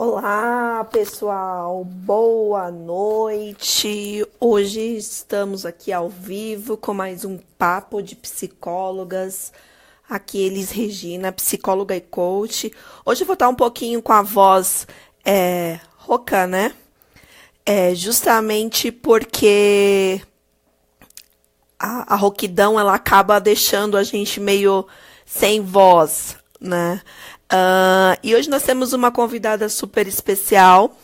Olá, pessoal. Boa noite. Hoje estamos aqui ao vivo com mais um papo de psicólogas. Aqui Elis Regina, psicóloga e coach. Hoje eu vou estar um pouquinho com a voz rouca, né? Justamente porque a rouquidão ela acaba deixando a gente meio sem voz, né? E hoje nós temos uma convidada super especial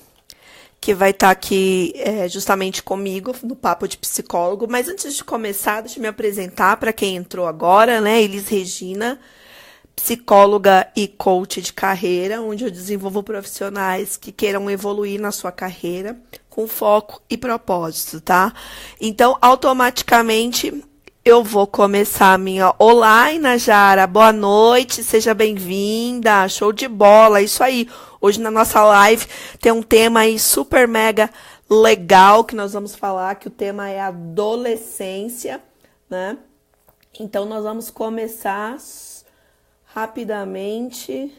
que vai estar aqui justamente comigo no Papo de Psicólogo. Mas antes de começar, deixa eu me apresentar para quem entrou agora, né? Elis Regina, psicóloga e coach de carreira, onde eu desenvolvo profissionais que queiram evoluir na sua carreira com foco e propósito, tá? Então, automaticamente, eu vou começar a minha... Olá, Inajara, boa noite, seja bem-vinda, show de bola, isso aí. Hoje na nossa live tem um tema aí super mega legal que nós vamos falar, que o tema é adolescência, né? Então, nós vamos começar rapidamente.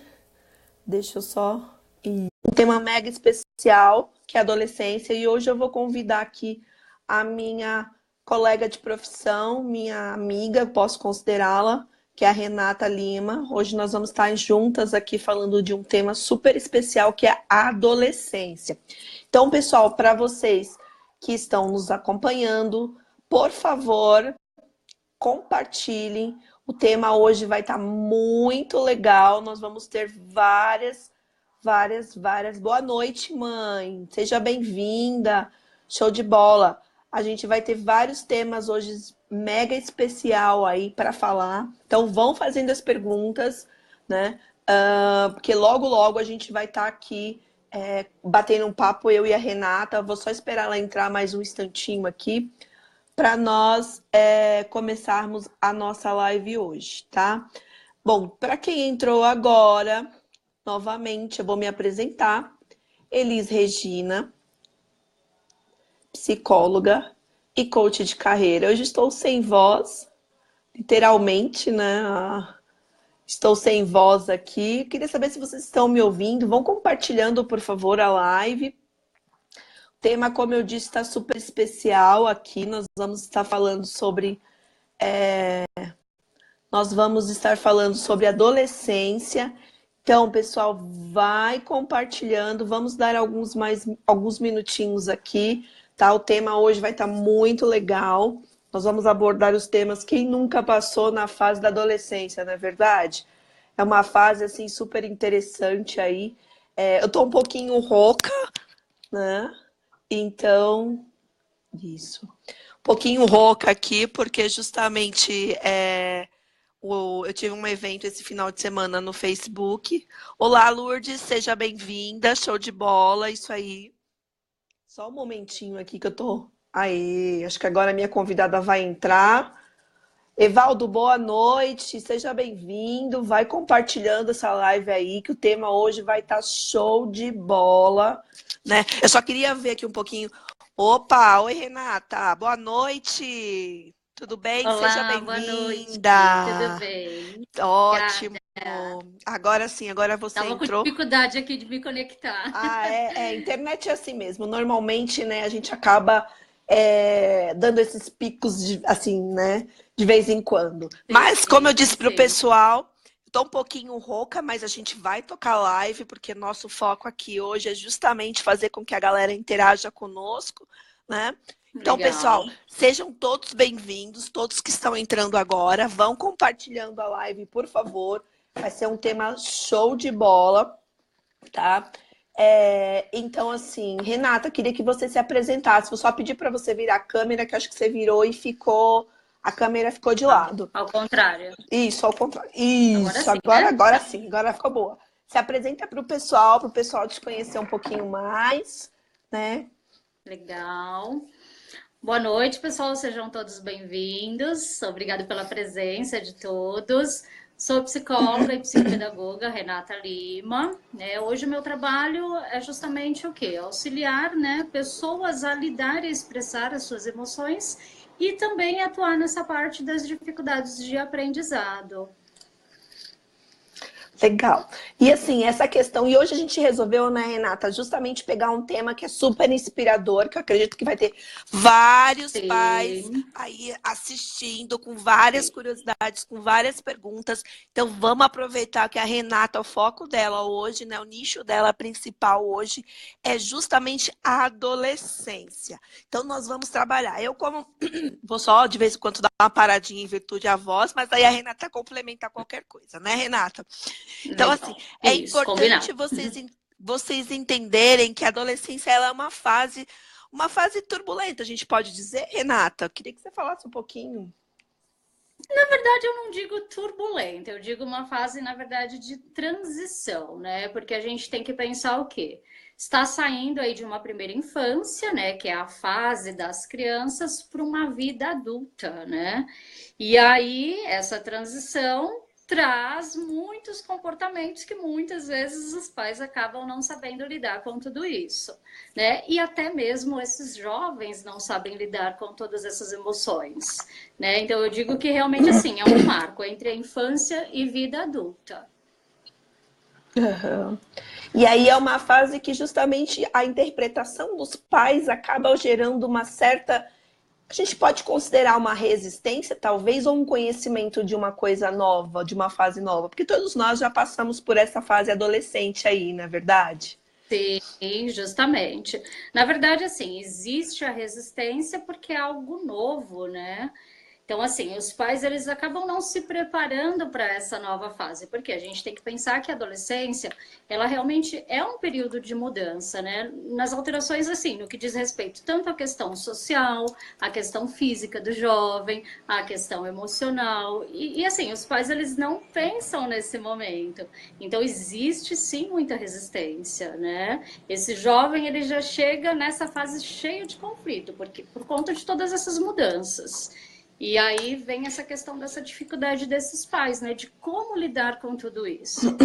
Deixa eu só... Um tema mega especial, que é a adolescência, e hoje eu vou convidar aqui a minha colega de profissão, minha amiga, posso considerá-la, que é a Renata Lima. Hoje nós vamos estar juntas aqui falando de um tema super especial, que é a adolescência. Então, pessoal, para vocês que estão nos acompanhando, por favor, compartilhem. O tema hoje vai estar muito legal. Nós vamos ter várias. Boa noite, mãe. Seja bem-vinda. Show de bola. A gente vai ter vários temas hoje mega especial aí para falar. Então, vão fazendo as perguntas, né? Porque logo a gente vai estar aqui batendo um papo, eu e a Renata. Vou só esperar ela entrar mais um instantinho aqui para nós começarmos a nossa live hoje, tá? Bom, para quem entrou agora, novamente eu vou me apresentar. Elis Regina, psicóloga e coach de carreira. Hoje estou sem voz, literalmente, né? Estou sem voz aqui. Queria saber se vocês estão me ouvindo. Vão compartilhando, por favor, a live. O tema, como eu disse, está super especial aqui. Nós vamos estar falando sobre adolescência. Então, pessoal, vai compartilhando. Vamos dar alguns minutinhos aqui, tá? O tema hoje vai estar muito legal. Nós vamos abordar os temas quem nunca passou na fase da adolescência, não é verdade? É uma fase assim super interessante aí. Eu tô um pouquinho rouca, né? Então, isso. Um pouquinho rouca aqui, porque justamente eu tive um evento esse final de semana no Facebook. Olá, Lourdes, seja bem-vinda, show de bola, isso aí. Só um momentinho aqui que eu tô... Aê, acho que agora a minha convidada vai entrar. Evaldo, boa noite, seja bem-vindo. Vai compartilhando essa live aí, que o tema hoje vai estar show de bola, né? Eu só queria ver aqui um pouquinho. Opa, oi, Renata, boa noite. Tudo bem? Seja Olá, boa noite, tudo bem-vinda. bem? Ótimo. Obrigada. Agora sim, agora você Tava com entrou. dificuldade aqui de me conectar. Internet é assim mesmo. Normalmente, né, a gente acaba dando esses picos, assim, né, de vez em quando. Mas, como eu Sim, disse para o sim. pessoal, estou um pouquinho rouca, mas a gente vai tocar live, porque nosso foco aqui hoje é justamente fazer com que a galera interaja conosco, né? Então, pessoal, Legal. sejam todos bem-vindos, todos que estão entrando agora, vão compartilhando a live, por favor. Vai ser um tema show de bola, tá? Então, assim, Renata, queria que você se apresentasse. Vou só pedir para você virar a câmera, que acho que você virou e ficou. A câmera ficou de lado. Ao contrário. Isso, ao contrário. Agora Isso, sim, agora, né? agora sim, agora ficou boa. Se apresenta para o pessoal te conhecer um pouquinho mais, né? Legal. Boa noite, pessoal. Sejam todos bem-vindos. Obrigada pela presença de todos. Sou psicóloga e psicopedagoga Renata Lima, né? Hoje o meu trabalho é justamente o quê? Auxiliar, né, pessoas a lidar e expressar as suas emoções e também atuar nessa parte das dificuldades de aprendizado. Legal. E assim, essa questão, e hoje a gente resolveu, né, Renata, justamente pegar um tema que é super inspirador, que eu acredito que vai ter vários pais Sim, aí assistindo, com várias sim. curiosidades, com várias perguntas. Então, vamos aproveitar que a Renata, o foco dela hoje, né, o nicho dela principal hoje, é justamente a adolescência. Então, nós vamos trabalhar. Eu, como vou só de vez em quando dar uma paradinha em virtude da voz, mas aí a Renata complementa qualquer coisa, né, Renata? Então, assim, Legal. é Isso, importante combinado. vocês entenderem que a adolescência ela é uma fase turbulenta, a gente pode dizer, Renata. Eu queria que você falasse um pouquinho. Na verdade, eu não digo turbulenta, eu digo uma fase, na verdade, de transição, né? Porque a gente tem que pensar o quê? Está saindo aí de uma primeira infância, né? Que é a fase das crianças, para uma vida adulta, né? E aí, essa transição traz muitos comportamentos que muitas vezes os pais acabam não sabendo lidar com tudo isso, né? E até mesmo esses jovens não sabem lidar com todas essas emoções, né? Então eu digo que realmente assim é um marco entre a infância e vida adulta. Uhum. E aí é uma fase que justamente a interpretação dos pais acaba gerando uma certa. A gente pode considerar uma resistência, talvez, ou um conhecimento de uma coisa nova, de uma fase nova, porque todos nós já passamos por essa fase adolescente aí, não é verdade? Sim, justamente. Na verdade, assim, existe a resistência porque é algo novo, né? Então, assim, os pais eles acabam não se preparando para essa nova fase, porque a gente tem que pensar que a adolescência, ela realmente é um período de mudança, né? Nas alterações, assim, no que diz respeito tanto à questão social, à questão física do jovem, à questão emocional, assim, os pais eles não pensam nesse momento. Então, existe sim muita resistência, né? Esse jovem ele já chega nessa fase cheio de conflito, porque por conta de todas essas mudanças. E aí vem essa questão dessa dificuldade desses pais, né? De como lidar com tudo isso.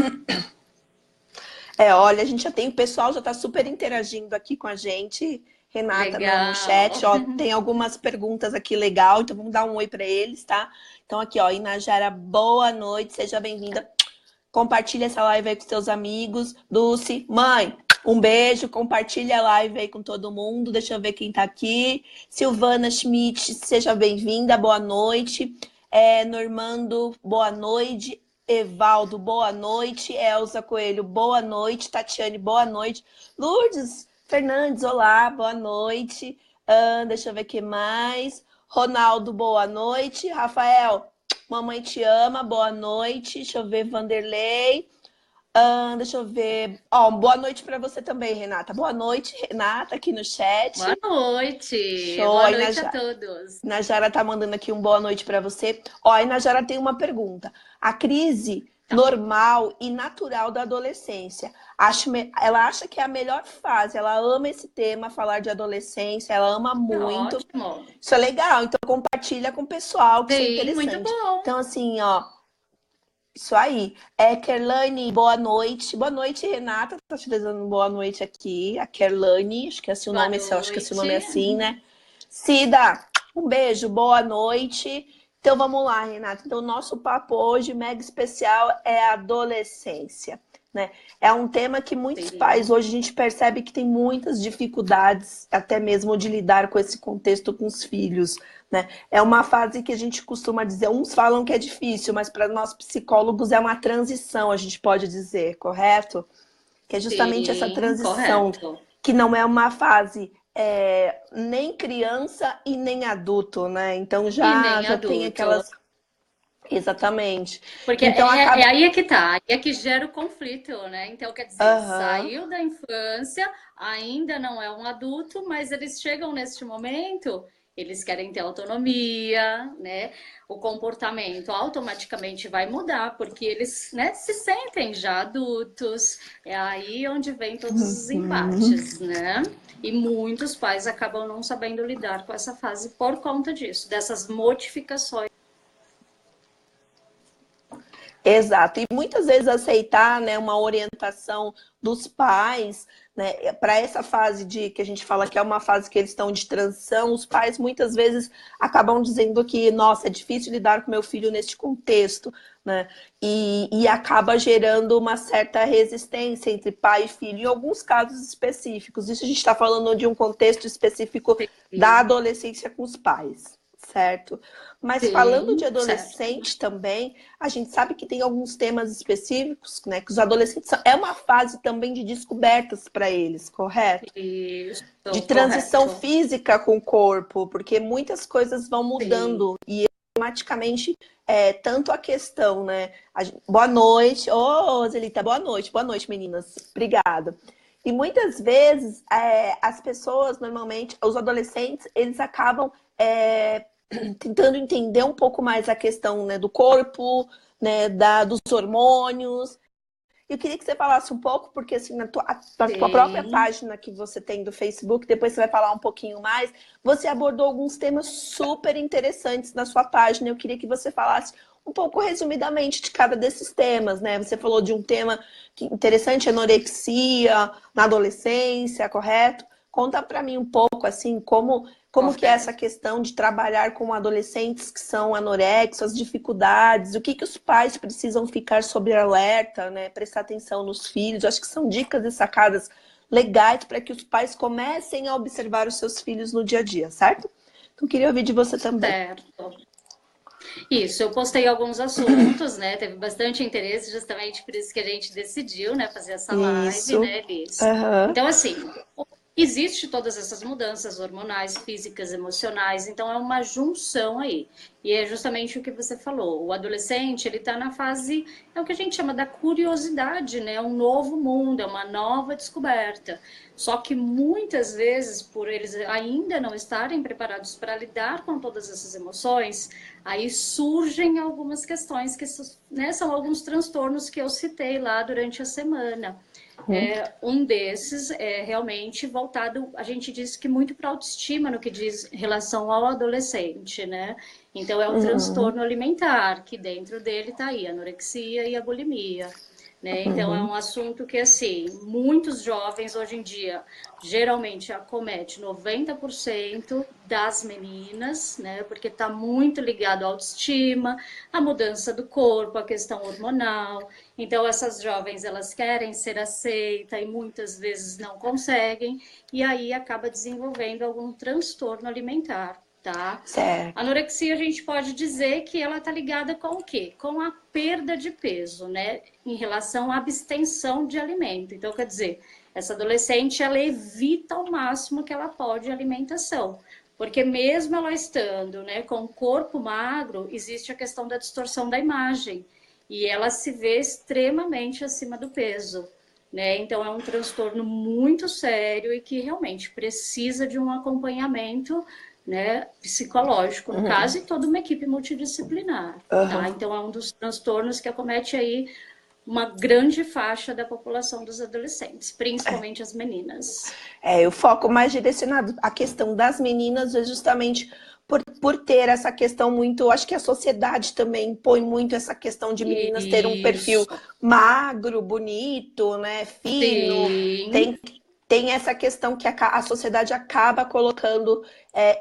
É, olha, a gente já tem, o pessoal já está super interagindo aqui com a gente, Renata, no Legal. chat, ó, tem algumas perguntas aqui legal, então vamos dar um oi para eles, tá? Então aqui, ó, Inajara, boa noite, seja bem-vinda. Compartilha essa live aí com seus amigos. Dulce, mãe, um beijo, compartilha a live aí com todo mundo. Deixa eu ver quem tá aqui. Silvana Schmidt, seja bem-vinda, boa noite. Normando, boa noite. Evaldo, boa noite. Elza Coelho, boa noite. Tatiane, boa noite. Lourdes Fernandes, olá, boa noite. Deixa eu ver o que mais. Ronaldo, boa noite. Rafael, mamãe te ama, boa noite. Deixa eu ver, Vanderlei. Deixa eu ver. Ó, boa noite para você também, Renata. Boa noite, Renata, aqui no Boa chat. noite. Show. Boa Aí, noite a todos. Najara tá mandando aqui um boa noite para você. Ó, aí Najara tem uma pergunta. A crise Tá, normal e natural da adolescência. Ela acha que é a melhor fase. Ela ama esse tema, falar de adolescência. Ela ama tá muito. ótimo. Isso é legal. Então compartilha com o pessoal, que isso é Sim, muito interessante. bom. Então, assim, ó, isso aí. Kerlane, boa noite. Boa noite, Renata. Tá te desejando boa noite aqui. A Kerlane, acho que é seu Boa nome, acho que é seu noite. nome assim, né? Cida, um beijo, boa noite. Então vamos lá, Renata. Então, o nosso papo hoje, mega especial, é a adolescência. Né? É um tema que muitos pais Sim, hoje a gente percebe que tem muitas dificuldades, até mesmo de lidar com esse contexto com os filhos. Né? É uma fase que a gente costuma dizer, uns falam que é difícil, mas para nós psicólogos é uma transição, a gente pode dizer, correto? Que é justamente essa sim, transição, correto. que não é uma fase nem criança e nem adulto, né? Então E já nem tem adulto. aquelas. Exatamente. Porque Então é acaba. aí é que tá, aí é que gera o conflito, né? Então, quer dizer, Aham. saiu da infância, ainda não é um adulto, mas eles chegam neste momento, eles querem ter autonomia, né? O comportamento automaticamente vai mudar, porque eles, né, se sentem já adultos. É aí onde vem todos os Uhum. embates, né? E muitos pais acabam não sabendo lidar com essa fase por conta disso, dessas modificações. Exato, e muitas vezes aceitar, né, uma orientação dos pais, né, para essa fase de que a gente fala que é uma fase que eles estão de transição, os pais muitas vezes acabam dizendo que, nossa, é difícil lidar com meu filho neste contexto, né, e acaba gerando uma certa resistência entre pai e filho, em alguns casos específicos. Isso a gente está falando de um contexto específico da Sim, adolescência com os pais, certo? Mas falando de sim, certo. adolescente também, a gente sabe que tem alguns temas específicos, né? Que os adolescentes é uma fase também de descobertas para eles, correto? Isso, De transição correto. física com o corpo, porque muitas coisas vão Sim. mudando e automaticamente tanto a questão, né? Boa noite, ô Zelita, boa noite, meninas. Obrigada. E muitas vezes as pessoas, normalmente, os adolescentes, eles acabam tentando entender um pouco mais a questão, né, do corpo, né, dos hormônios. Eu queria que você falasse um pouco, porque assim, na tua própria Sim. página que você tem do Facebook, depois você vai falar um pouquinho mais, você abordou alguns temas super interessantes na sua página. Eu queria que você falasse um pouco resumidamente de cada desses temas, né? Você falou de um tema interessante, anorexia na adolescência, correto? Conta para mim um pouco, assim, como que é essa Correto. questão de trabalhar com adolescentes que são anorexos, as dificuldades, o que que os pais precisam ficar sob alerta, né? Prestar atenção nos filhos. Eu acho que são dicas e sacadas legais para que os pais comecem a observar os seus filhos no dia a dia, certo? Então, queria ouvir de você também. Certo. Isso, eu postei alguns assuntos, né? Teve bastante interesse, justamente por isso que a gente decidiu, né, fazer essa live, Isso. né, Liz? Aham. Então, assim, existe todas essas mudanças hormonais, físicas, emocionais, então é uma junção aí. E é justamente o que você falou. O adolescente, ele está na fase, é o que a gente chama da curiosidade, né? É um novo mundo, é uma nova descoberta. Só que muitas vezes, por eles ainda não estarem preparados para lidar com todas essas emoções, aí surgem algumas questões que, né, são alguns transtornos que eu citei lá durante a semana. Uhum. Um desses é realmente voltado, a gente diz que muito para autoestima no que diz relação ao adolescente, né? Então é o Uhum. transtorno alimentar, que dentro dele está aí a anorexia e a bulimia. Né? Então, é Uhum. um assunto que, assim, muitos jovens hoje em dia geralmente acomete 90% das meninas, né? Porque está muito ligado à autoestima, à mudança do corpo, à questão hormonal. Então, essas jovens, elas querem ser aceitas e muitas vezes não conseguem, e aí acaba desenvolvendo algum transtorno alimentar. Tá? Certo. Anorexia, a gente pode dizer que ela está ligada com o quê? Com a perda de peso, né? Em relação à abstenção de alimento. Então, quer dizer, essa adolescente, ela evita ao máximo que ela pode a alimentação. Porque mesmo ela estando, né, com o corpo magro, existe a questão da distorção da imagem. E ela se vê extremamente acima do peso. Né? Então, é um transtorno muito sério e que realmente precisa de um acompanhamento, né, psicológico, no Uhum. caso, e toda uma equipe multidisciplinar. Tá? Uhum. Então, é um dos transtornos que acomete aí uma grande faixa da população dos adolescentes, principalmente as meninas. O foco mais direcionado à questão das meninas é justamente por ter essa questão muito. Acho que a sociedade também põe muito essa questão de meninas ter um perfil Isso, magro, bonito, né, fino. sim. Tem essa questão que a sociedade acaba colocando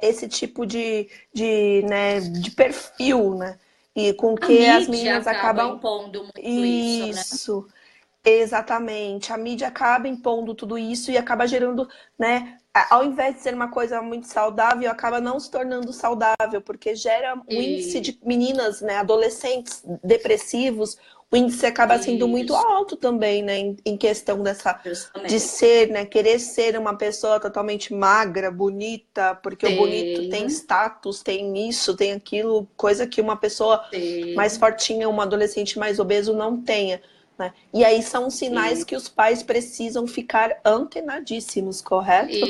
esse tipo né, de perfil, né? E com A que as mídia meninas acaba acabam. impondo muito isso, né? Isso. Exatamente. A mídia acaba impondo tudo isso e acaba gerando, né? Ao invés de ser uma coisa muito saudável, acaba não se tornando saudável, porque gera um índice E, de meninas, né, adolescentes depressivos, o índice acaba sendo muito isso, alto também, né, em questão de justamente. ser, né, querer ser uma pessoa totalmente magra, bonita, porque o bonito tem Sim, status, tem isso, tem aquilo, coisa que uma pessoa mais sim. fortinha, um adolescente mais obeso não tenha. Né? E aí são sinais E, que os pais precisam ficar antenadíssimos, correto?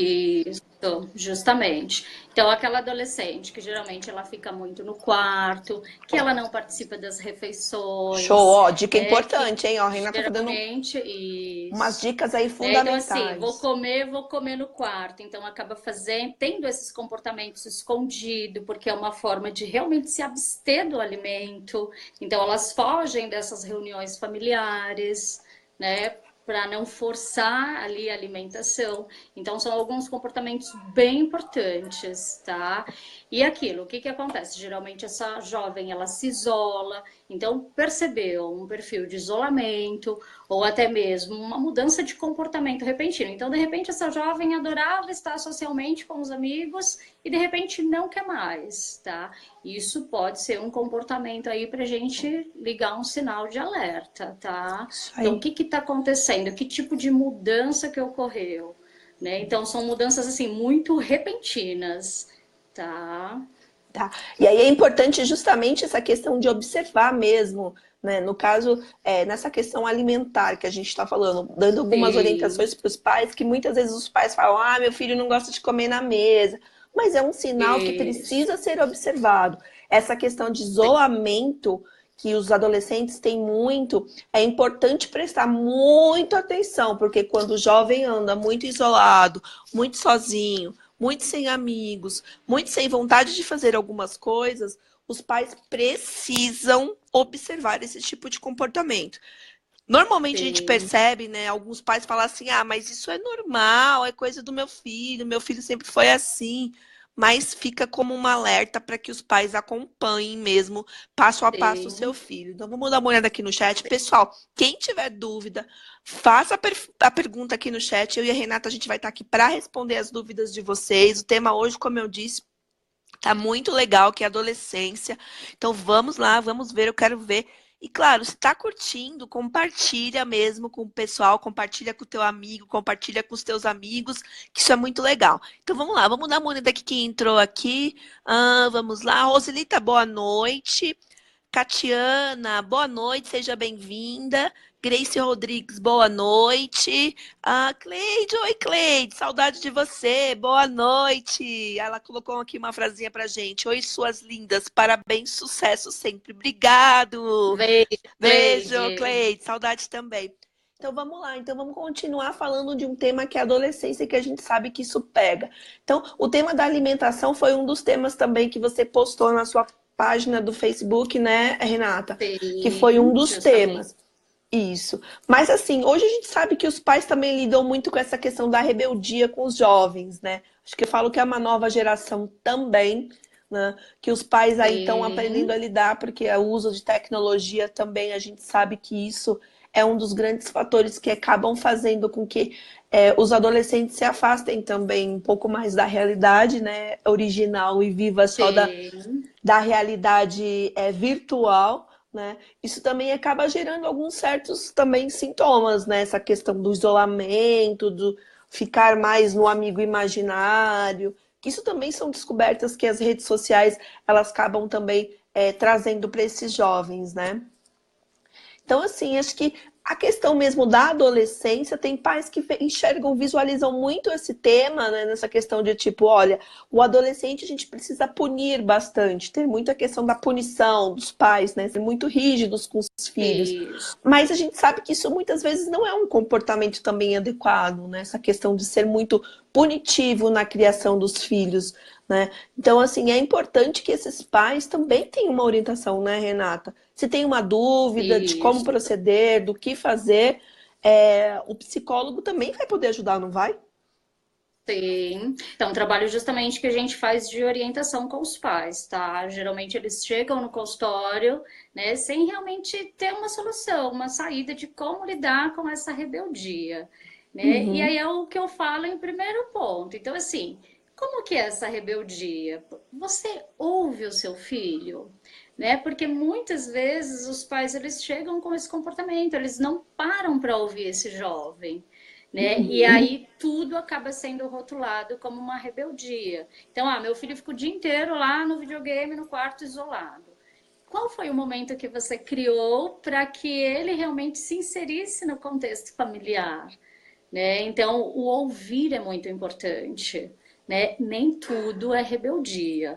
Justamente. Então, aquela adolescente que geralmente ela fica muito no quarto, que ela não participa das Show, refeições, ó, dica né? Que importante, hein? Ó, a Renata tá dando geralmente umas isso. dicas aí Né? Então, assim, fundamentais. vou comer no quarto. Então, acaba fazendo, tendo esses comportamentos escondido, porque é uma forma de realmente se abster do alimento. Então, elas fogem dessas reuniões familiares, né? Para não forçar ali a alimentação. Então, são alguns comportamentos bem importantes, tá? E aquilo, o que que acontece? Geralmente, essa jovem, ela se isola. Então, percebeu um perfil de isolamento, ou até mesmo uma mudança de comportamento repentino. Então, de repente, essa jovem adorava estar socialmente com os amigos e de repente não quer mais, tá? Isso pode ser um comportamento aí para a gente ligar um sinal de alerta, tá? Isso Então, o aí. que está acontecendo? Que tipo de mudança que ocorreu? Né? Então, são mudanças assim muito repentinas, tá? Tá? E aí é importante justamente essa questão de observar mesmo, né? No caso, nessa questão alimentar que a gente está falando, dando algumas orientações Sim, para os pais, que muitas vezes os pais falam, ah, meu filho não gosta de comer na mesa, mas é um sinal que isso. precisa ser observado. Essa questão de isolamento que os adolescentes têm muito, é importante prestar muito atenção, porque quando o jovem anda muito isolado, muito sozinho, muito sem amigos, muito sem vontade de fazer algumas coisas, os pais precisam observar esse tipo de comportamento. Normalmente a gente Sim. percebe, né? Alguns pais falam assim: ah, mas isso é normal, é coisa do meu filho sempre foi assim. Mas fica como um alerta para que os pais acompanhem mesmo, passo a passo, o seu Sim. filho. Então vamos dar uma olhada aqui no chat. Pessoal, quem tiver dúvida, faça a pergunta aqui no chat. Eu e a Renata, a gente vai estar aqui para responder as dúvidas de vocês. O tema hoje, como eu disse, tá muito legal, que é adolescência. Então vamos lá, vamos ver, eu quero ver. E claro, se tá curtindo, compartilha mesmo com o pessoal, compartilha com o teu amigo, compartilha com os teus amigos, que isso é muito legal. Então vamos lá, vamos dar uma olhada aqui quem entrou aqui. Vamos lá, Roselita, boa noite. Catiana, boa noite, seja bem-vinda. Grace Rodrigues, boa noite. Cleide, oi Cleide, saudade de você, boa noite. Ela colocou aqui uma frasinha pra gente. Oi, suas lindas, parabéns, sucesso sempre. Obrigado. Beijo, Beijo, Cleide. Cleide, saudade também. Então vamos lá, então vamos continuar falando de um tema que é a adolescência, que a gente sabe que isso pega. Então, o tema da alimentação foi um dos temas também que você postou na sua página do Facebook, né, Renata? Que foi um Sim, dos justamente. temas. Isso. Mas assim, hoje a gente sabe que os pais também lidam muito com essa questão da rebeldia com os jovens, né? Acho que eu falo que é uma nova geração também, né? Que os pais aí estão aprendendo a Sim, lidar, porque o uso de tecnologia também, a gente sabe que isso é um dos grandes fatores que acabam fazendo com que os adolescentes se afastem também um pouco mais da realidade, né, original e viva só sim, da realidade virtual, né? Isso também acaba gerando alguns certos também sintomas, né? Essa questão do isolamento, do ficar mais no amigo imaginário. Isso também são descobertas que as redes sociais elas acabam também trazendo para esses jovens, né? Então, assim, acho que a questão mesmo da adolescência, tem pais que enxergam, visualizam muito esse tema, né, nessa questão de tipo, olha, o adolescente a gente precisa punir bastante, tem muita questão da punição dos pais, né, ser muito rígidos com os filhos. isso. Mas a gente sabe que isso muitas vezes não é um comportamento também adequado, né, essa questão de ser muito punitivo na criação dos filhos, né? Então, assim, é importante que esses pais também tenham uma orientação, né, Renata? Se tem uma dúvida de como Isso. proceder, do que fazer, o psicólogo também vai poder ajudar, não vai? Sim. Então, trabalho justamente que a gente faz de orientação com os pais, tá? Geralmente eles chegam no consultório, né, sem realmente ter uma solução, uma saída de como lidar com essa rebeldia, né? E aí Uhum. é o que eu falo em primeiro ponto. Então, assim, como que é essa rebeldia? Você ouve o seu filho? Né? Porque muitas vezes os pais eles chegam com esse comportamento, eles não param para ouvir esse jovem, né? E Uhum. aí tudo acaba sendo rotulado como uma rebeldia. Então, meu filho fica o dia inteiro lá no videogame, no quarto isolado. Qual foi o momento que você criou para que ele realmente se inserisse no contexto familiar? Né? Então, o ouvir é muito importante. né? Nem tudo é rebeldia,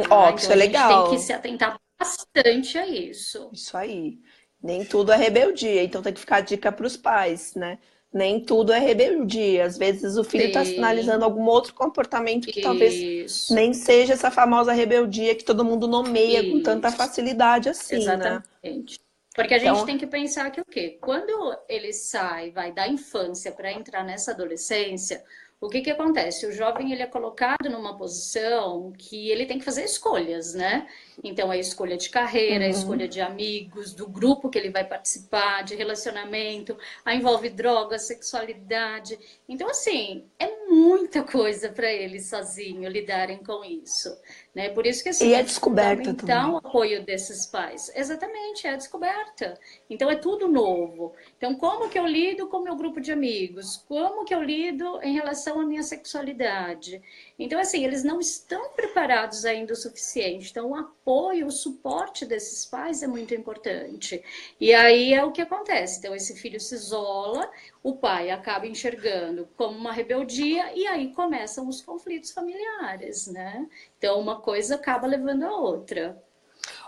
Ó, tá? que Então isso é a gente tem que legal. se atentar bastante a isso. Isso aí. Nem tudo é rebeldia, então tem que ficar a dica para os pais, né? Nem tudo é rebeldia. Às vezes o filho está sinalizando Sim, algum outro comportamento que talvez isso, nem seja essa famosa rebeldia que todo mundo nomeia com tanta isso. facilidade assim, né? Exatamente. Porque a gente Então, tem que pensar que o quê? Quando ele sai, vai da infância para entrar nessa adolescência, o que que acontece? O jovem ele é colocado numa posição que ele tem que fazer escolhas, né? Então, é escolha de carreira, é escolha de amigos, do grupo que ele vai participar, de relacionamento, aí envolve droga, sexualidade. Então, assim, é muita coisa para eles sozinho lidarem com isso, né? Por isso que, e assim, a é descoberta fundamental o também. apoio desses pais. Exatamente, é a descoberta. Então, é tudo novo. Então, como que eu lido com o meu grupo de amigos? Como que eu lido em relação à minha sexualidade? Então, assim, eles não estão preparados ainda o suficiente. Então, o apoio, o suporte desses pais é muito importante. E aí é o que acontece. Então, esse filho se isola, o pai acaba enxergando como uma rebeldia, e aí começam os conflitos familiares, né? Então, uma coisa acaba levando a outra.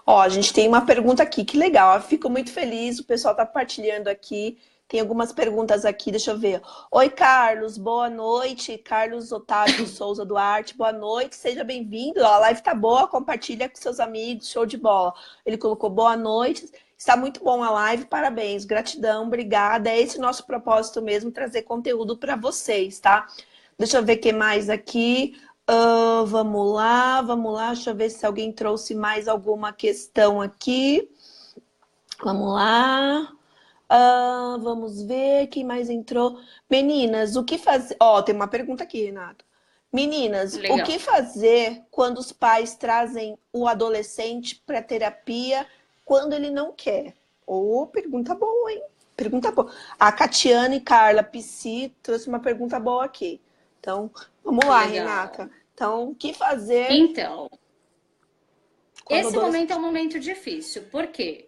Ó, a gente tem uma pergunta aqui, que legal. Eu fico muito feliz, o pessoal tá partilhando aqui. Tem algumas perguntas aqui, deixa eu ver. Oi, Carlos, boa noite. Carlos Otávio Souza Duarte, boa noite, seja bem-vindo. Ó, a live tá boa, compartilha com seus amigos, show de bola. Ele colocou boa noite. Está muito bom a live, parabéns, gratidão, obrigada. É esse o nosso propósito mesmo, trazer conteúdo para vocês, tá? Deixa eu ver o que mais aqui. Vamos lá. Deixa eu ver se alguém trouxe mais alguma questão aqui. Vamos lá. Vamos ver quem mais entrou. Meninas, o que fazer? Ó, tem uma pergunta aqui, Renato. Meninas, o que Legal. fazer quando os pais trazem o adolescente para terapia quando ele não quer? Pergunta boa, hein? Pergunta boa. A Catiane Carla Psi trouxe uma pergunta boa aqui. Então, vamos lá, Renata. Legal. Então, o que fazer Então, quando o esse momento é um adolescente... momento difícil. Por quê?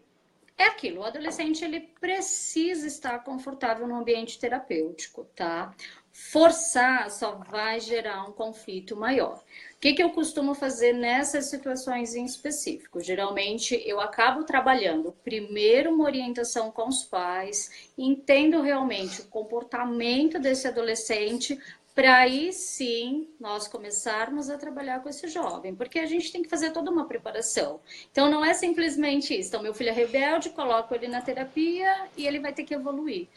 É aquilo, o adolescente ele precisa estar confortável no ambiente terapêutico, tá? Forçar só vai gerar um conflito maior. O que que eu costumo fazer nessas situações em específico? Geralmente eu acabo trabalhando primeiro uma orientação com os pais, entendo realmente o comportamento desse adolescente, para aí sim nós começarmos a trabalhar com esse jovem, porque a gente tem que fazer toda uma preparação. Então não é simplesmente isso. Então, meu filho é rebelde, coloco ele na terapia e ele vai ter que evoluir.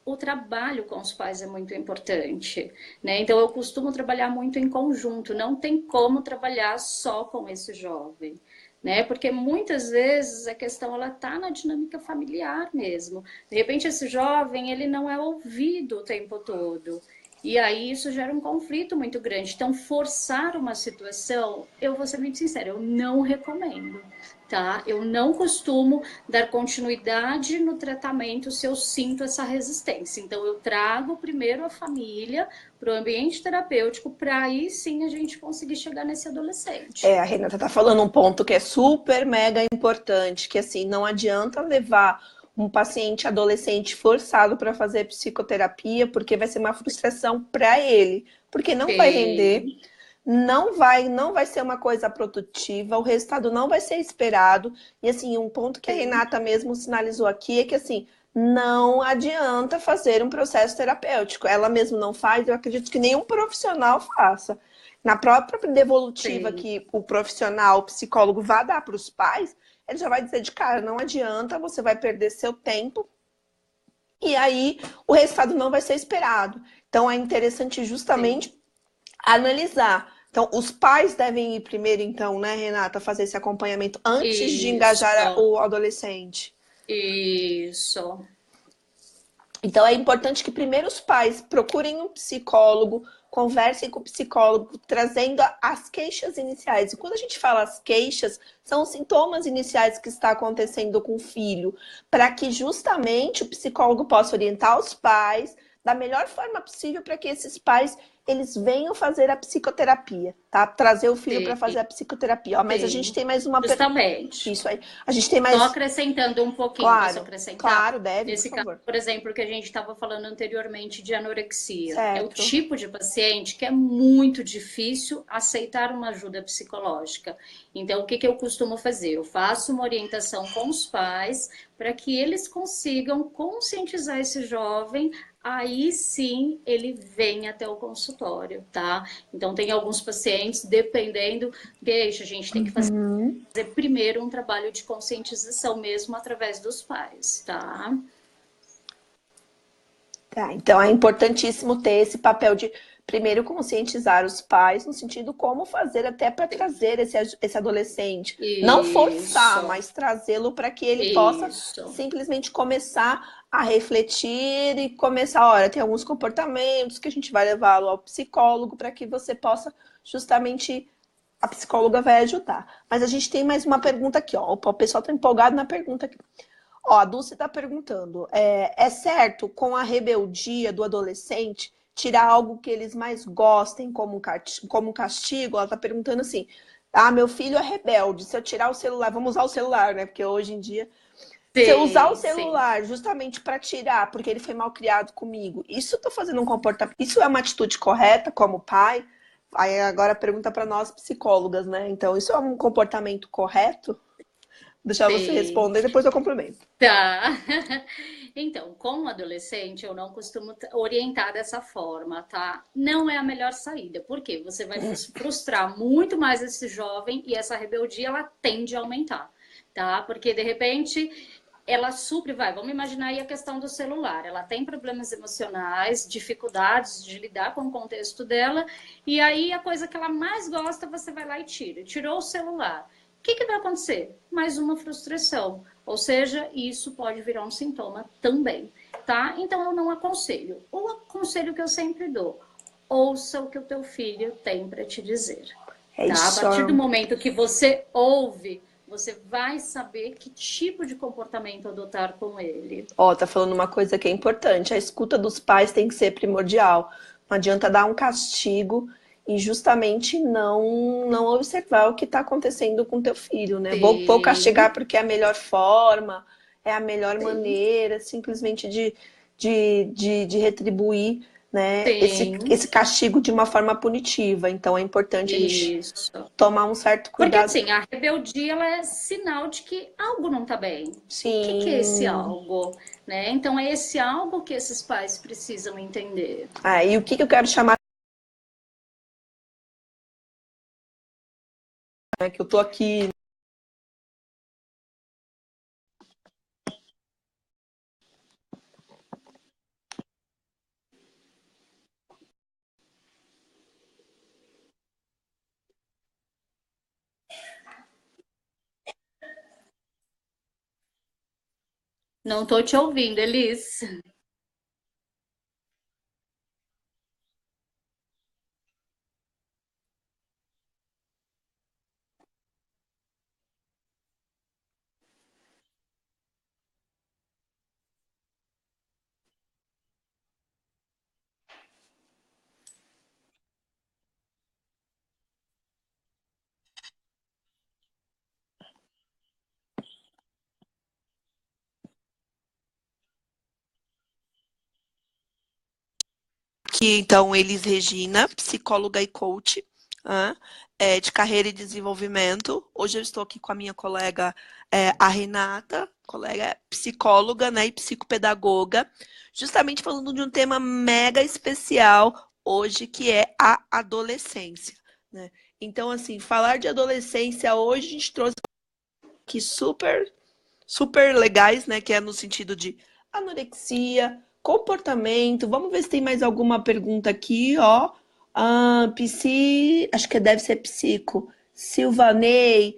O trabalho com os pais é muito importante, né? Então eu costumo trabalhar muito em conjunto, não tem como trabalhar só com esse jovem, né? Porque muitas vezes a questão ela tá na dinâmica familiar mesmo. De repente esse jovem, ele não é ouvido o tempo todo. E aí isso gera um conflito muito grande. Então, forçar uma situação, eu vou ser muito sincera, eu não recomendo, tá? Eu não costumo dar continuidade no tratamento se eu sinto essa resistência. Então, eu trago primeiro a família para o ambiente terapêutico, para aí sim a gente conseguir chegar nesse adolescente. A Renata tá falando um ponto que é super mega importante, que assim, não adianta levar um paciente adolescente forçado para fazer psicoterapia, porque vai ser uma frustração para ele, porque não vai render, Sim, não vai ser uma coisa produtiva, o resultado não vai ser esperado. E assim, um ponto que a sim, Renata mesmo sinalizou aqui é que assim, não adianta fazer um processo terapêutico. Ela mesmo não faz, eu acredito que nenhum profissional faça. Na própria devolutiva sim, que o profissional, o psicólogo vai dar para os pais, ele já vai dizer de cara, não adianta, você vai perder seu tempo e aí o resultado não vai ser esperado. Então é interessante sim. justamente analisar. Então, os pais devem ir primeiro, então, né, Renata, fazer esse acompanhamento antes de engajar Isso, o adolescente. isso. Então, é importante que primeiro os pais procurem um psicólogo, conversem com o psicólogo, trazendo as queixas iniciais. E quando a gente fala as queixas, são os sintomas iniciais que está acontecendo com o filho, para que justamente o psicólogo possa orientar os pais da melhor forma possível para que esses pais eles venham fazer a psicoterapia, tá? Trazer o filho para fazer Sim, a psicoterapia. Ó, mas a gente sim, tem mais uma pergunta. justamente. Isso aí. A gente tem Só mais. acrescentando um pouquinho, posso Claro, acrescentar? claro, deve, por Nesse caso, favor. por exemplo, que a gente estava falando anteriormente de anorexia, é o Certo. tipo de paciente que é muito difícil aceitar uma ajuda psicológica. Então, o que que eu costumo fazer? Eu faço uma orientação com os pais para que eles consigam conscientizar esse jovem. Aí sim ele vem até o consultório, tá? Então, tem alguns pacientes, dependendo, deixa, a gente tem que fazer Uhum. primeiro um trabalho de conscientização mesmo através dos pais, tá? Tá, então é importantíssimo ter esse papel de primeiro conscientizar os pais no sentido como fazer até para trazer esse adolescente. Não forçar, Isso, mas trazê-lo para que ele possa isso. simplesmente começar a refletir e começar, olha, tem alguns comportamentos que a gente vai levá-lo ao psicólogo para que você possa justamente a psicóloga vai ajudar. Mas a gente tem mais uma pergunta aqui, ó. O pessoal está empolgado na pergunta aqui. Ó, a Dulce está perguntando: é certo, com a rebeldia do adolescente, tirar algo que eles mais gostem como castigo? Ela está perguntando assim: ah, meu filho é rebelde, se eu tirar o celular, vamos usar o celular, né? Porque hoje em dia, se eu usar o Sim, sim. celular justamente para tirar, porque ele foi mal criado comigo, isso eu tô fazendo um comportamento, isso é uma atitude correta como pai? Aí agora pergunta para nós psicólogas, né? Então, isso é um comportamento correto? Deixar você Sim. responder, depois eu complemento. Tá. Então, com o adolescente, eu não costumo orientar dessa forma, tá? Não é a melhor saída. Por quê? Você vai frustrar muito mais esse jovem e essa rebeldia ela tende a aumentar, tá? Porque de repente ela supre, vamos imaginar aí a questão do celular. Ela tem problemas emocionais, dificuldades de lidar com o contexto dela, e aí a coisa que ela mais gosta, você vai lá e tira. Tirou o celular. O que que vai acontecer? Mais uma frustração. Ou seja, isso pode virar um sintoma também, tá? Então eu não aconselho. O aconselho que eu sempre dou, ouça o que o teu filho tem para te dizer, É tá? A isso. partir do momento que você ouve, você vai saber que tipo de comportamento adotar com ele. Ó, tá falando uma coisa que é importante. A escuta dos pais tem que ser primordial. Não adianta dar um castigo e justamente não observar o que está acontecendo com teu filho, né? Vou castigar Sim, porque é a melhor forma, é a melhor sim, maneira, simplesmente de retribuir, né, esse sim, castigo de uma forma punitiva. Então é importante a gente isso. tomar um certo Porque cuidado. assim, a rebeldia ela é sinal de que algo não está bem. O que que é esse Sim. algo, né? Então é esse algo que esses pais precisam entender. Ah, e o que eu quero chamar, né, que eu tô aqui. Não tô te ouvindo, Elis. Que então Elis Regina, psicóloga e coach, né, de carreira e desenvolvimento. Hoje eu estou aqui com a minha colega, a Renata, colega psicóloga, né, e psicopedagoga, justamente falando de um tema mega especial hoje, que é a adolescência, né? Então, assim, falar de adolescência hoje a gente trouxe aqui super legais, né? Que é no sentido de anorexia, comportamento. Vamos ver se tem mais alguma pergunta aqui, ó. Acho que deve ser psico. Silvanei,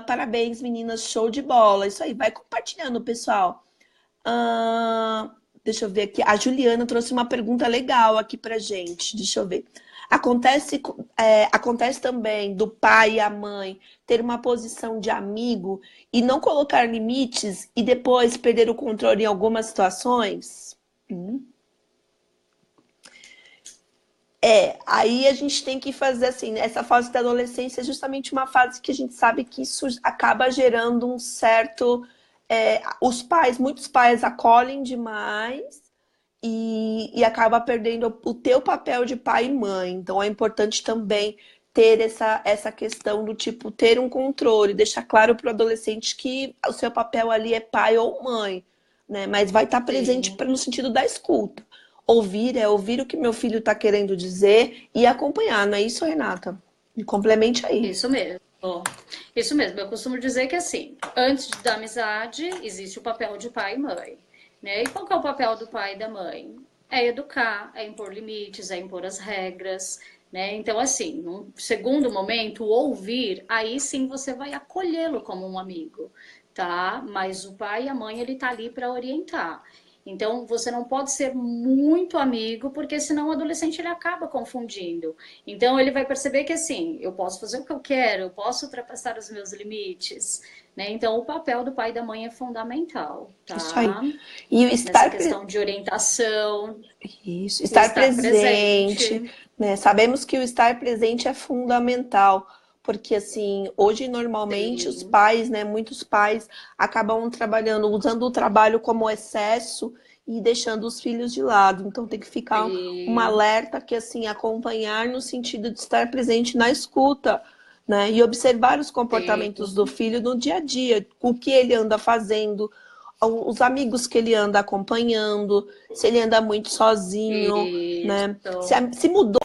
parabéns, meninas, show de bola. Isso aí, vai compartilhando, pessoal. Ah, deixa eu ver aqui. A Juliana trouxe uma pergunta legal aqui pra gente. Deixa eu ver. Acontece também do pai e a mãe ter uma posição de amigo e não colocar limites e depois perder o controle em algumas situações? Hum. Aí a gente tem que fazer assim, essa fase da adolescência é justamente uma fase que a gente sabe que isso acaba gerando um certo. Muitos pais acolhem demais e acaba perdendo o teu papel de pai e mãe. Então é importante também ter essa questão do tipo, ter um controle, deixar claro para o adolescente que o seu papel ali é pai ou mãe, né? Mas vai estar presente Sim. no sentido da escuta. Ouvir é ouvir o que meu filho está querendo dizer e acompanhar, não é isso, Renata? Me complemente aí. Isso mesmo. Isso mesmo. Eu costumo dizer que assim, antes da amizade, existe o papel de pai e mãe, né? E qual que é o papel do pai e da mãe? É educar, é impor limites, é impor as regras, né? Então, assim, num segundo momento, o ouvir, aí sim você vai acolhê-lo como um amigo, tá? Mas o pai e a mãe, ele tá ali para orientar. Então, você não pode ser muito amigo, porque senão o adolescente ele acaba confundindo. Então, ele vai perceber que assim, eu posso fazer o que eu quero, eu posso ultrapassar os meus limites, né? Então, o papel do pai e da mãe é fundamental, Isso aí. tá? E o Nessa questão de orientação, isso, o estar estar presente, presente. né? Sabemos que o estar presente é fundamental, porque assim, hoje normalmente os Sim, pais, né, muitos pais acabam trabalhando, usando o trabalho como excesso e deixando os filhos de lado. Então tem que ficar um sim, alerta que assim, acompanhar no sentido de estar presente na escuta, né? E observar os comportamentos do sim. filho no dia a dia, o que ele anda fazendo, os amigos que ele anda acompanhando, se ele anda muito sozinho, né? Isso. Se mudou.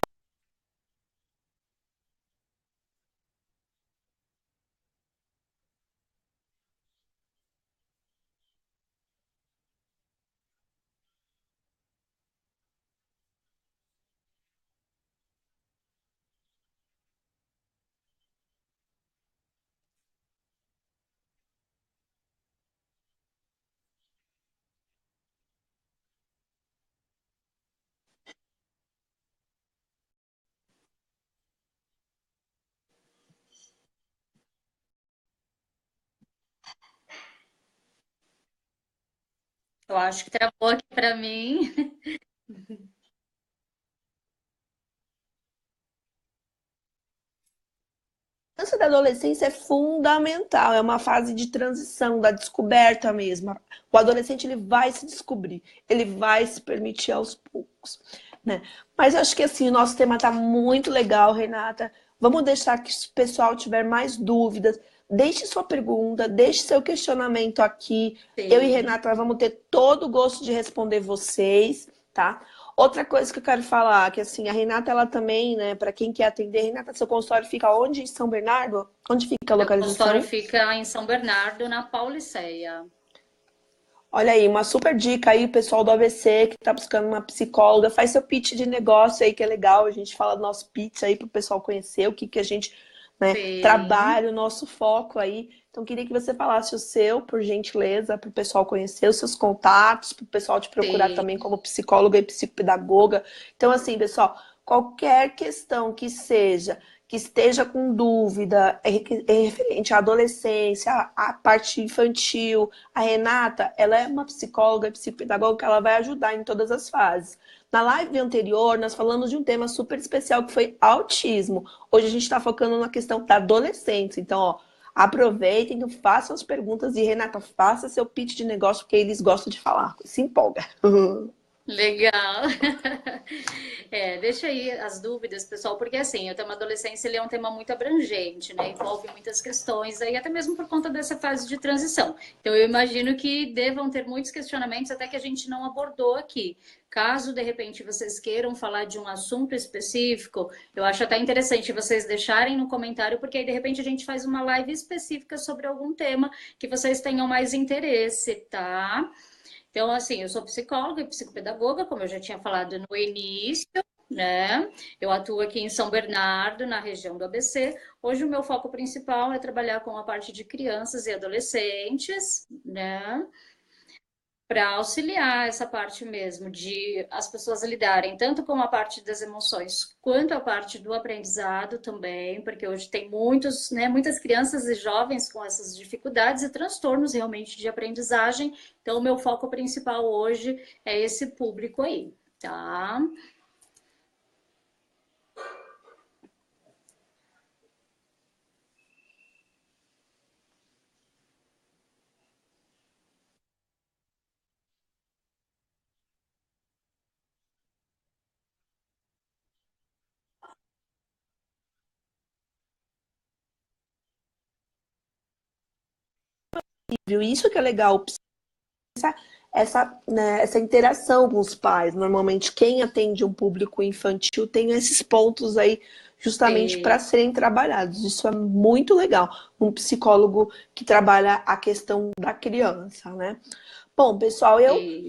Eu acho que travou aqui para mim. A infância da adolescência é fundamental, é uma fase de transição, da descoberta mesmo. O adolescente ele vai se descobrir, ele vai se permitir aos poucos, né? Mas eu acho que assim, o nosso tema está muito legal, Renata. Vamos deixar que se o pessoal tiver mais dúvidas, deixe sua pergunta, deixe seu questionamento aqui. Eu e Sim. Renata vamos ter todo o gosto de responder vocês, tá? Outra coisa que eu quero falar, que assim, a Renata, ela também, né, para quem quer atender, Renata, seu consultório fica onde? Em São Bernardo? Onde fica a Meu consultório localização? fica em São Bernardo, na Pauliceia. Olha aí, uma super dica aí, o pessoal do ABC que tá buscando uma psicóloga, faz seu pitch de negócio aí, que é legal, a gente fala do nosso pitch aí para o pessoal conhecer o que que a gente, né, Sim, trabalha, o nosso foco aí. Então, queria que você falasse o seu, por gentileza, para o pessoal conhecer os seus contatos, para o pessoal te procurar sim. também como psicóloga e psicopedagoga. Então, assim, pessoal, qualquer questão que seja, que esteja com dúvida referente à adolescência, à parte infantil, a Renata, ela é uma psicóloga, psicopedagoga, que ela vai ajudar em todas as fases. Na live anterior, nós falamos de um tema super especial que foi autismo. Hoje a gente está focando na questão da adolescência. Então, ó, aproveitem, façam as perguntas e, Renata, faça seu pitch de negócio, porque eles gostam de falar. Se empolga. Legal. É, deixa aí as dúvidas, pessoal, porque assim, o tema adolescência ele é um tema muito abrangente, né? Envolve muitas questões aí, até mesmo por conta dessa fase de transição. Então, eu imagino que devam ter muitos questionamentos até que a gente não abordou aqui. Caso de repente vocês queiram falar de um assunto específico, eu acho até interessante vocês deixarem no comentário, porque aí de repente a gente faz uma live específica sobre algum tema que vocês tenham mais interesse, tá? Então, assim, eu sou psicóloga e psicopedagoga, como eu já tinha falado no início, né? Eu atuo aqui em São Bernardo, na região do ABC. Hoje o meu foco principal é trabalhar com a parte de crianças e adolescentes, né? Para auxiliar essa parte mesmo de as pessoas lidarem tanto com a parte das emoções quanto a parte do aprendizado também, porque hoje tem muitos, né, muitas crianças e jovens com essas dificuldades e transtornos realmente de aprendizagem. Então, o meu foco principal hoje é esse público aí, tá? Isso que é legal, essa interação com os pais. Normalmente, quem atende um público infantil tem esses pontos aí justamente para Sim, serem trabalhados. Isso é muito legal. Um psicólogo que trabalha a questão da criança, né? Bom, pessoal,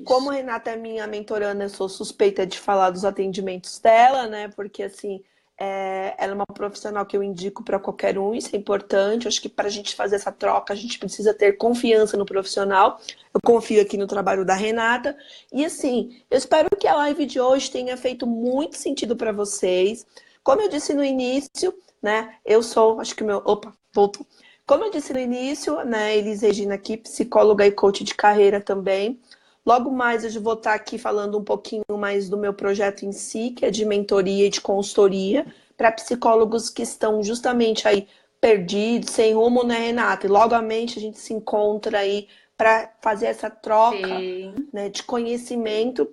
como isso. a Renata é minha mentoranda, eu sou suspeita de falar dos atendimentos dela, né? Porque, assim, ela é uma profissional que eu indico para qualquer um, isso é importante. Acho que para a gente fazer essa troca, a gente precisa ter confiança no profissional. Eu confio aqui no trabalho da Renata. E, assim, eu espero que a live de hoje tenha feito muito sentido para vocês. Como eu disse no início, né? Eu sou, acho que o meu. Opa, voltou. Como eu disse no início, né, Elis Regina aqui, psicóloga e coach de carreira também. Logo mais eu vou estar aqui falando um pouquinho mais do meu projeto em si, que é de mentoria e de consultoria, para psicólogos que estão justamente aí perdidos, sem rumo, né, Renata? E logo a mente a gente se encontra aí para fazer essa troca, Sim, né, de conhecimento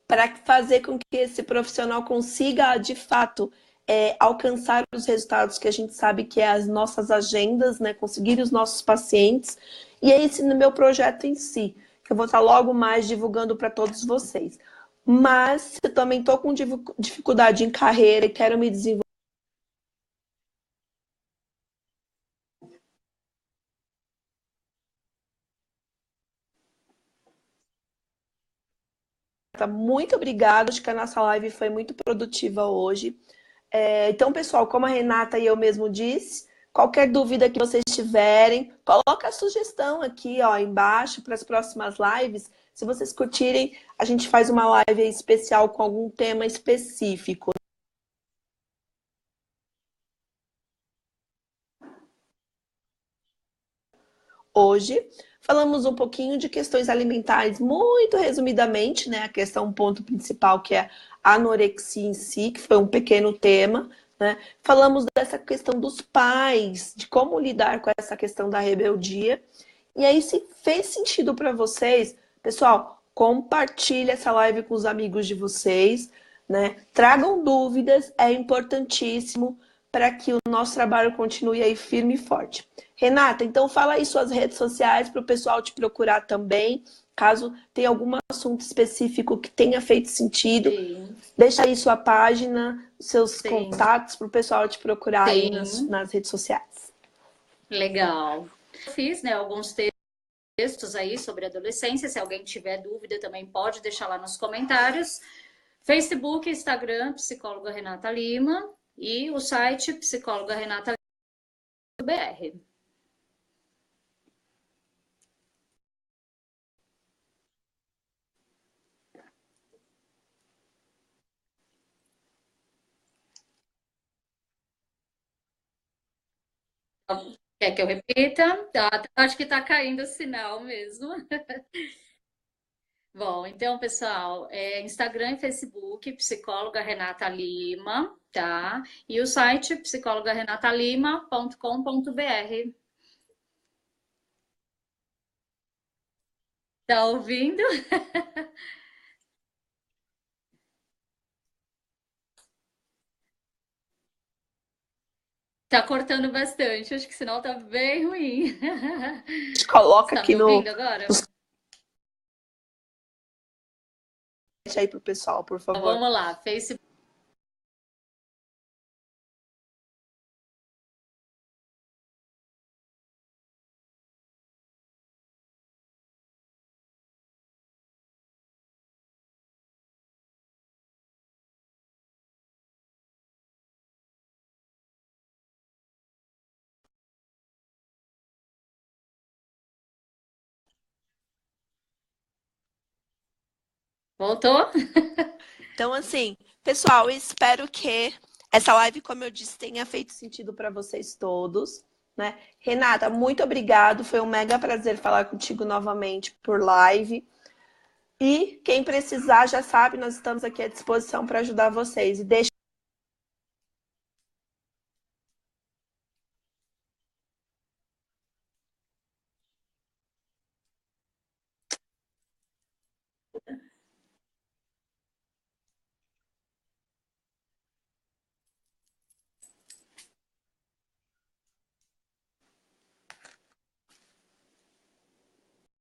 para fazer com que esse profissional consiga, de fato, alcançar os resultados que a gente sabe que é as nossas agendas, né? Conseguir os nossos pacientes. E é esse no meu projeto em si, que eu vou estar logo mais divulgando para todos vocês. Mas eu também estou com dificuldade em carreira e quero me desenvolver muito obrigada, acho que a nossa live foi muito produtiva hoje. Então, pessoal, como a Renata e eu mesmo disse, qualquer dúvida que vocês tiverem, coloca a sugestão aqui, ó, embaixo para as próximas lives. Se vocês curtirem, a gente faz uma live especial com algum tema específico. Hoje falamos um pouquinho de questões alimentares, muito resumidamente, né? A questão, um ponto principal, que é a anorexia em si, que foi um pequeno tema, né? Falamos dessa questão dos pais, de como lidar com essa questão da rebeldia. E aí, se fez sentido para vocês, pessoal, compartilhe essa live com os amigos de vocês, né? Tragam dúvidas, é importantíssimo para que o nosso trabalho continue aí firme e forte. Renata, então fala aí suas redes sociais para o pessoal te procurar também, caso tenha algum assunto específico que tenha feito sentido. sim, Deixa aí sua página, seus sim, contatos para o pessoal te procurar aí sim. nas redes sociais. Legal. Eu fiz, né, alguns textos aí sobre adolescência. Se alguém tiver dúvida, também pode deixar lá nos comentários. Facebook, Instagram, psicóloga Renata Lima e o site psicóloga Renata BR. Quer que eu repita? Tá, acho que tá caindo o sinal mesmo. Bom, então, pessoal, Instagram e Facebook, psicóloga Renata Lima, tá? E o site psicólogarenatalima.com.br. Tá ouvindo? Tá cortando bastante, acho que o sinal tá bem ruim. A gente coloca Você tá me aqui no ouvindo agora? chat aí para o pessoal, por Então, favor. vamos lá, Facebook. Voltou? Então, assim, pessoal, eu espero que essa live, como eu disse, tenha feito sentido para vocês todos, né? Renata, muito obrigado. Foi um mega prazer falar contigo novamente por live. E quem precisar já sabe, nós estamos aqui à disposição para ajudar vocês. E deixa